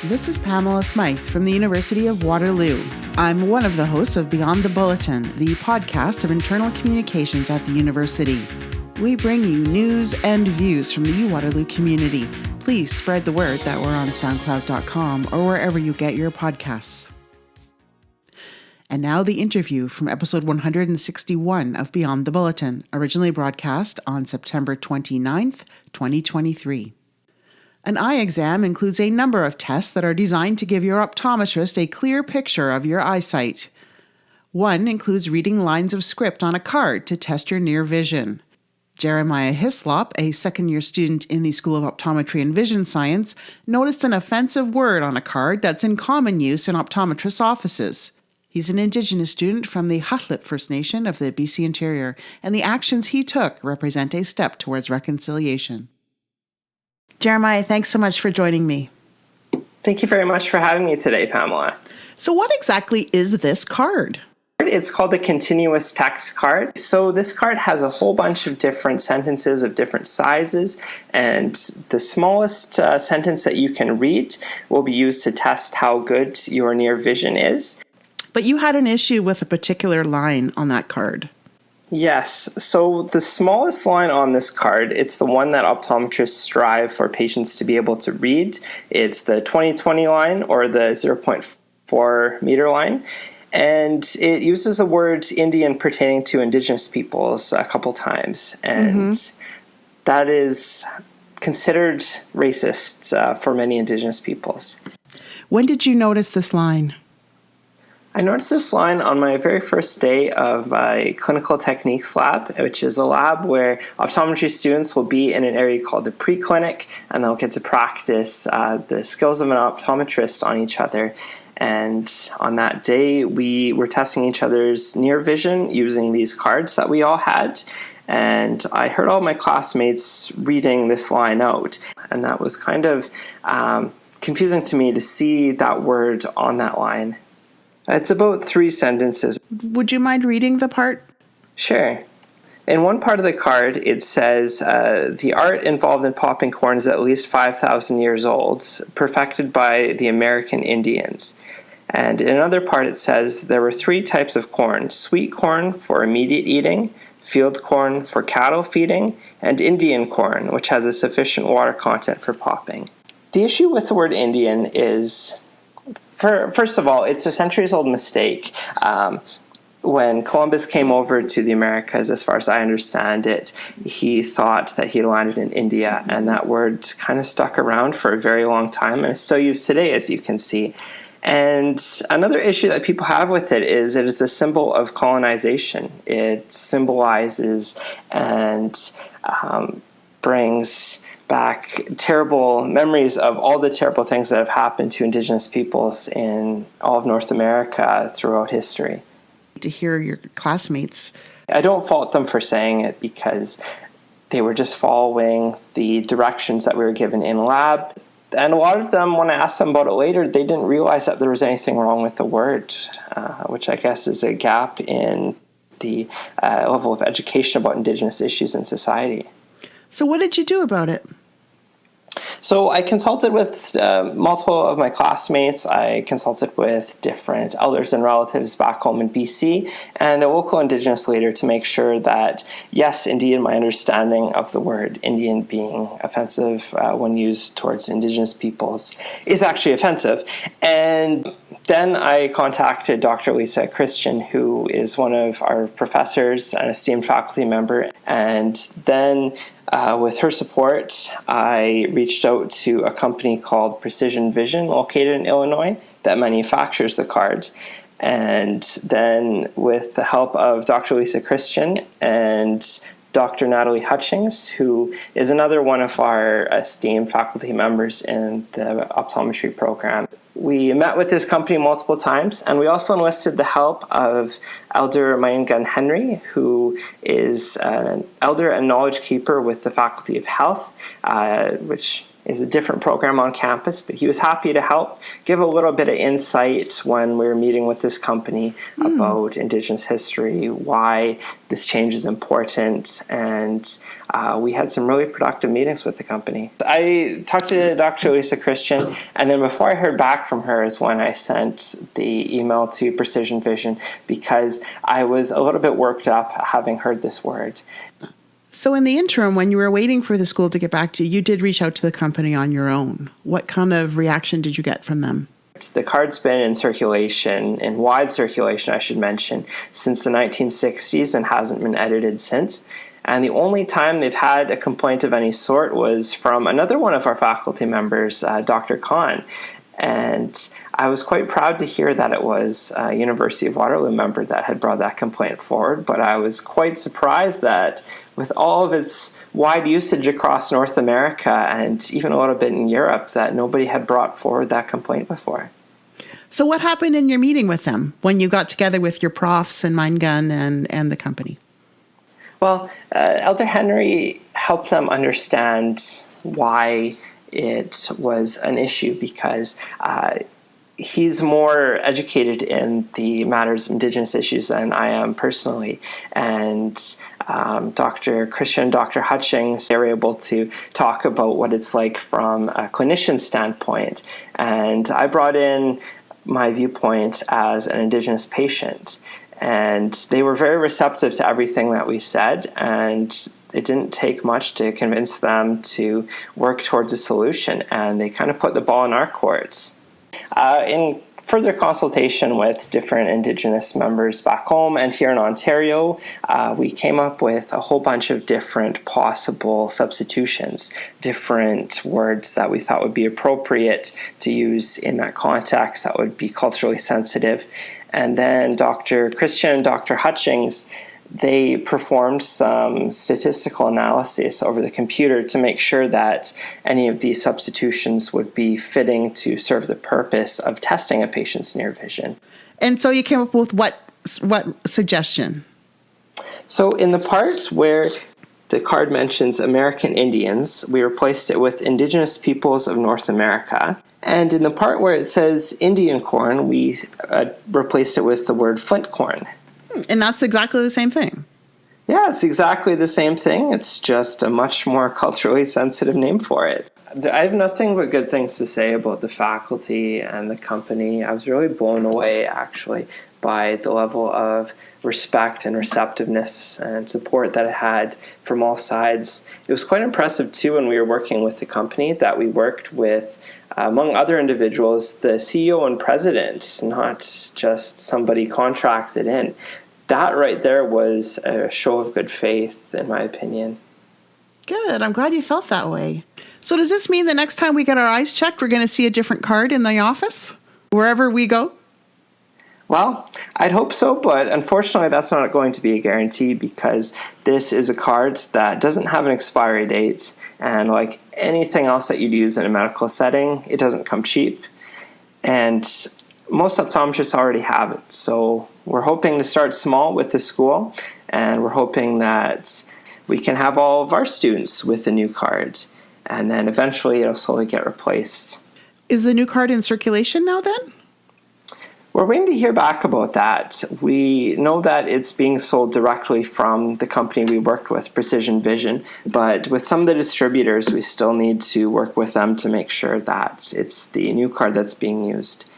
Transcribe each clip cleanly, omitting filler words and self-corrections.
This is Pamela Smythe from the University of Waterloo. I'm one of the hosts of Beyond the Bulletin, the podcast of internal communications at the university. We bring you news and views from the Waterloo community. Please spread the word that we're on SoundCloud.com or wherever you get your podcasts. And now the interview from episode 161 of Beyond the Bulletin, originally broadcast on September 29th, 2023. An eye exam includes a number of tests that are designed to give your optometrist a clear picture of your eyesight. One includes reading lines of script on a card to test your near vision. Jeremiah Hyslop, a second-year student in the School of Optometry and Vision Science, noticed an offensive word on a card that's in common use in optometrists' offices. He's an Indigenous student from the Hyslop First Nation of the BC Interior, and the actions he took represent a step towards reconciliation. Jeremiah, thanks so much for joining me. Thank you very much for having me today, Pamela. So what exactly is this card? It's called a continuous text card. So this card has a whole bunch of different sentences of different sizes, and the smallest sentence that you can read will be used to test how good your near vision is. But you had an issue with a particular line on that card. Yes, so the smallest line on this card, it's the one that optometrists strive for patients to be able to read. It's the 20/20 line or the 0.4 meter line. And it uses the word Indian pertaining to Indigenous peoples a couple times. And that is considered racist for many Indigenous peoples. When did you notice this line? I noticed this line on my very first day of my clinical techniques lab, which is a lab where optometry students will be in an area called the pre-clinic, and they'll get to practice the skills of an optometrist on each other. And on that day, we were testing each other's near vision using these cards that we all had. And I heard all my classmates reading this line out, and that was kind of confusing to me to see that word on that line. It's about 3 sentences. Would you mind reading the part? Sure. In one part of the card, it says, the art involved in popping corn is at least 5,000 years old, perfected by the American Indians. And in another part, it says there were 3 types of corn: sweet corn for immediate eating, field corn for cattle feeding, and Indian corn, which has a sufficient water content for popping. The issue with the word Indian is, first of all, it's a centuries-old mistake. When Columbus came over to the Americas, as far as I understand it, he thought that he landed in India, and that word kind of stuck around for a very long time and is still used today, as you can see. And another issue that people have with it is a symbol of colonization. It symbolizes and brings back terrible memories of all the terrible things that have happened to Indigenous peoples in all of North America throughout history. To hear your classmates. I don't fault them for saying it because they were just following the directions that we were given in lab. And a lot of them, when I asked them about it later, they didn't realize that there was anything wrong with the word, which I guess is a gap in the level of education about Indigenous issues in society. So what did you do about it? So I consulted with multiple of my classmates. I consulted with different elders and relatives back home in BC and a local Indigenous leader to make sure that, yes, indeed, my understanding of the word Indian being offensive when used towards Indigenous peoples is actually offensive. And then I contacted Dr. Lisa Christian, who is one of our professors, an esteemed faculty member, and then with her support, I reached out to a company called Precision Vision, located in Illinois, that manufactures the cards. And then with the help of Dr. Lisa Christian and Dr. Natalie Hutchings, who is another one of our esteemed faculty members in the optometry program, we met with this company multiple times, and we also enlisted the help of Elder Mayangan Henry, who is an elder and knowledge keeper with the Faculty of Health, which is a different program on campus, but he was happy to help give a little bit of insight when we were meeting with this company about Indigenous history, why this change is important, and we had some really productive meetings with the company. I talked to Dr. Lisa Christian, and then before I heard back from her is when I sent the email to Precision Vision, because I was a little bit worked up having heard this word. So in the interim, when you were waiting for the school to get back to you, you did reach out to the company on your own. What kind of reaction did you get from them? The card's been in circulation, in wide circulation, I should mention, since the 1960s and hasn't been edited since. And the only time they've had a complaint of any sort was from another one of our faculty members, Dr. Khan. And I was quite proud to hear that it was a University of Waterloo member that had brought that complaint forward, but I was quite surprised that with all of its wide usage across North America and even a little bit in Europe, that nobody had brought forward that complaint before. So what happened in your meeting with them when you got together with your profs and MindGun and the company? Well, Elder Henry helped them understand why it was an issue, because he's more educated in the matters of Indigenous issues than I am personally. And Dr. Christian and Dr. Hutchings, they were able to talk about what it's like from a clinician standpoint. And I brought in my viewpoint as an Indigenous patient. And they were very receptive to everything that we said, and it didn't take much to convince them to work towards a solution, and they kind of put the ball in our courts. In further consultation with different Indigenous members back home and here in Ontario, we came up with a whole bunch of different possible substitutions, different words that we thought would be appropriate to use in that context that would be culturally sensitive. And then Dr. Christian and Dr. Hutchings, they performed some statistical analysis over the computer to make sure that any of these substitutions would be fitting to serve the purpose of testing a patient's near vision. And so you came up with what suggestion? So in the part where the card mentions American Indians, we replaced it with Indigenous Peoples of North America. And in the part where it says Indian corn, we replaced it with the word flint corn. And that's exactly the same thing. Yeah, it's exactly the same thing. It's just a much more culturally sensitive name for it. I have nothing but good things to say about the faculty and the company. I was really blown away, actually, by the level of respect and receptiveness and support that it had from all sides. It was quite impressive, too, when we were working with the company, that we worked with, among other individuals, the CEO and president, not just somebody contracted in. That right there was a show of good faith, in my opinion. Good. I'm glad you felt that way. So does this mean the next time we get our eyes checked, we're going to see a different card in the office, wherever we go? Well, I'd hope so, but unfortunately that's not going to be a guarantee, because this is a card that doesn't have an expiry date, and like anything else that you'd use in a medical setting, it doesn't come cheap, and most optometrists already have it. So we're hoping to start small with the school, and we're hoping that we can have all of our students with the new card, and then eventually it'll slowly get replaced. Is the new card in circulation now then? We're waiting to hear back about that. We know that it's being sold directly from the company we worked with, Precision Vision, but with some of the distributors, we still need to work with them to make sure that it's the new card that's being used.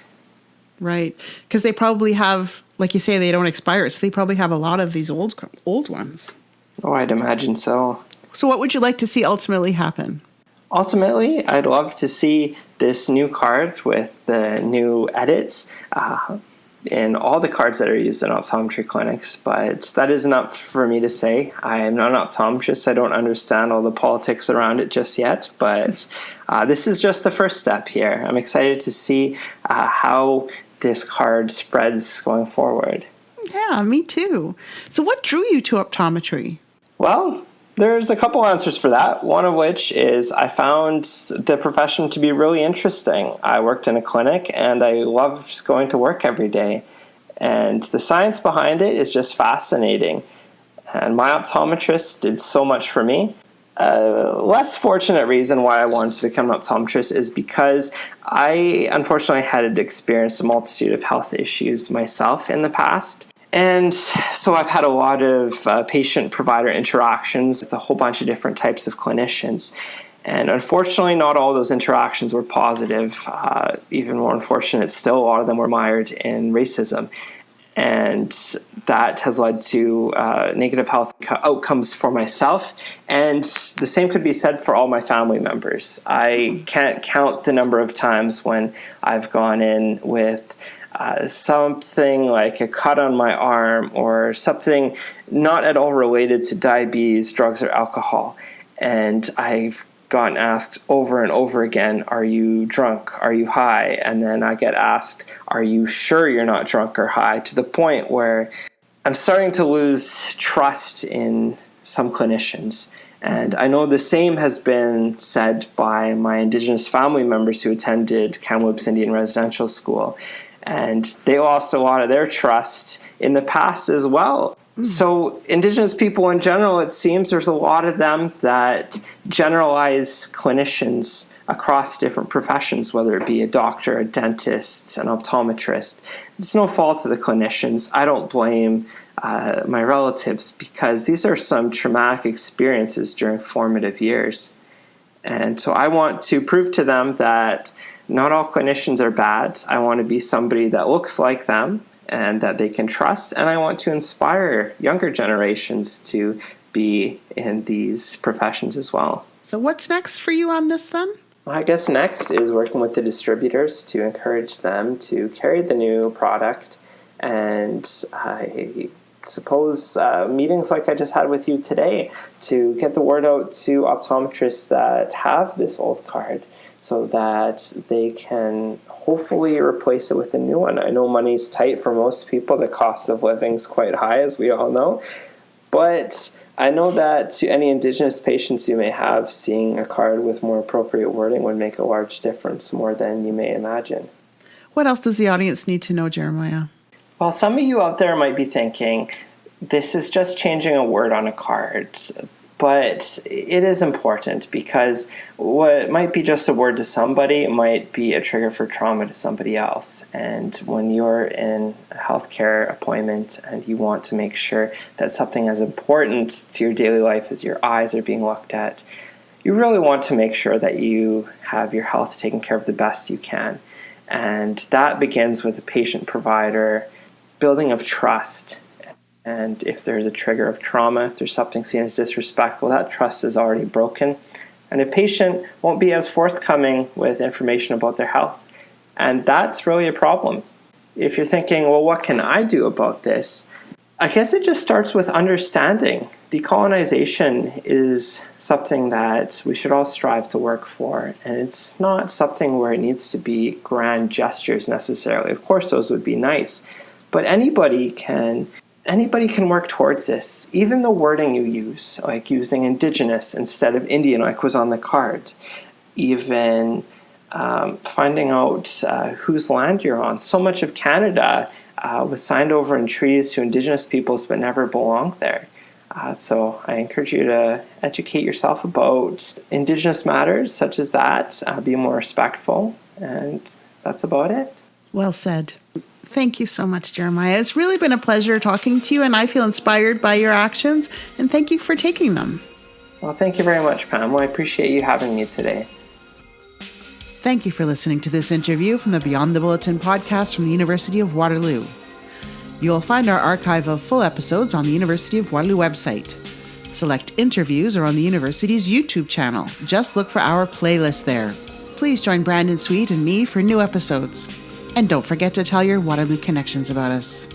Right, because they probably have, like you say, they don't expire, so they probably have a lot of these old ones. Oh, I'd imagine so. So what would you like to see ultimately happen? Ultimately, I'd love to see this new card with the new edits in all the cards that are used in optometry clinics, but that isn't up for me to say. I am not an optometrist. I don't understand all the politics around it just yet, but this is just the first step here. I'm excited to see how this card spreads going forward. Yeah, me too. So what drew you to optometry? Well, there's a couple answers for that, one of which is I found the profession to be really interesting. I worked in a clinic, and I loved going to work every day. And the science behind it is just fascinating. And my optometrist did so much for me. less fortunate reason why I wanted to become an optometrist is because I unfortunately had experienced a multitude of health issues myself in the past. And so I've had a lot of patient-provider interactions with a whole bunch of different types of clinicians. And unfortunately, not all those interactions were positive. Even more unfortunate still, a lot of them were mired in racism. And that has led to negative health outcomes for myself. And the same could be said for all my family members. I can't count the number of times when I've gone in with something like a cut on my arm or something not at all related to diabetes, drugs, or alcohol. And I've gotten asked over and over again, are you drunk? Are you high? And then I get asked, are you sure you're not drunk or high? To the point where I'm starting to lose trust in some clinicians. And I know the same has been said by my Indigenous family members who attended Kamloops Indian Residential School. And they lost a lot of their trust in the past as well. So Indigenous people in general, it seems there's a lot of them that generalize clinicians across different professions, whether it be a doctor, a dentist, an optometrist. It's no fault of the clinicians. I don't blame my relatives because these are some traumatic experiences during formative years. And so I want to prove to them that not all clinicians are bad. I want to be somebody that looks like them and that they can trust. And I want to inspire younger generations to be in these professions as well. So what's next for you on this then? Well, I guess next is working with the distributors to encourage them to carry the new product. And I suppose meetings like I just had with you today to get the word out to optometrists that have this old card so that they can hopefully replace it with a new one. I know money's tight for most people. The cost of living is quite high, as we all know. But I know that to any Indigenous patients you may have, seeing a card with more appropriate wording would make a large difference, more than you may imagine. What else does the audience need to know, Jeremiah? Well, some of you out there might be thinking, this is just changing a word on a card. But it is important because what might be just a word to somebody might be a trigger for trauma to somebody else. And when you're in a healthcare appointment and you want to make sure that something as important to your daily life as your eyes are being looked at, you really want to make sure that you have your health taken care of the best you can. And that begins with a patient-provider building of trust. And if there's a trigger of trauma, if there's something seen as disrespectful, that trust is already broken. And a patient won't be as forthcoming with information about their health. And that's really a problem. If you're thinking, well, what can I do about this? I guess it just starts with understanding. Decolonization is something that we should all strive to work for. And it's not something where it needs to be grand gestures necessarily. Of course, those would be nice. But anybody can work towards this. Even the wording you use, like using Indigenous instead of Indian, like was on the card. Even finding out whose land you're on. So much of Canada was signed over in treaties to Indigenous peoples but never belonged there. So I encourage you to educate yourself about Indigenous matters such as that. Be more respectful. And that's about it. Well said. Thank you so much, Jeremiah. It's really been a pleasure talking to you, and I feel inspired by your actions, and thank you for taking them. Well, thank you very much, Pam. Well, I appreciate you having me today. Thank you for listening to this interview from the Beyond the Bulletin podcast from the University of Waterloo. You'll find our archive of full episodes on the University of Waterloo website. Select interviews are on the university's YouTube channel. Just look for our playlist there. Please join Brandon Sweet and me for new episodes. And don't forget to tell your Waterloo connections about us.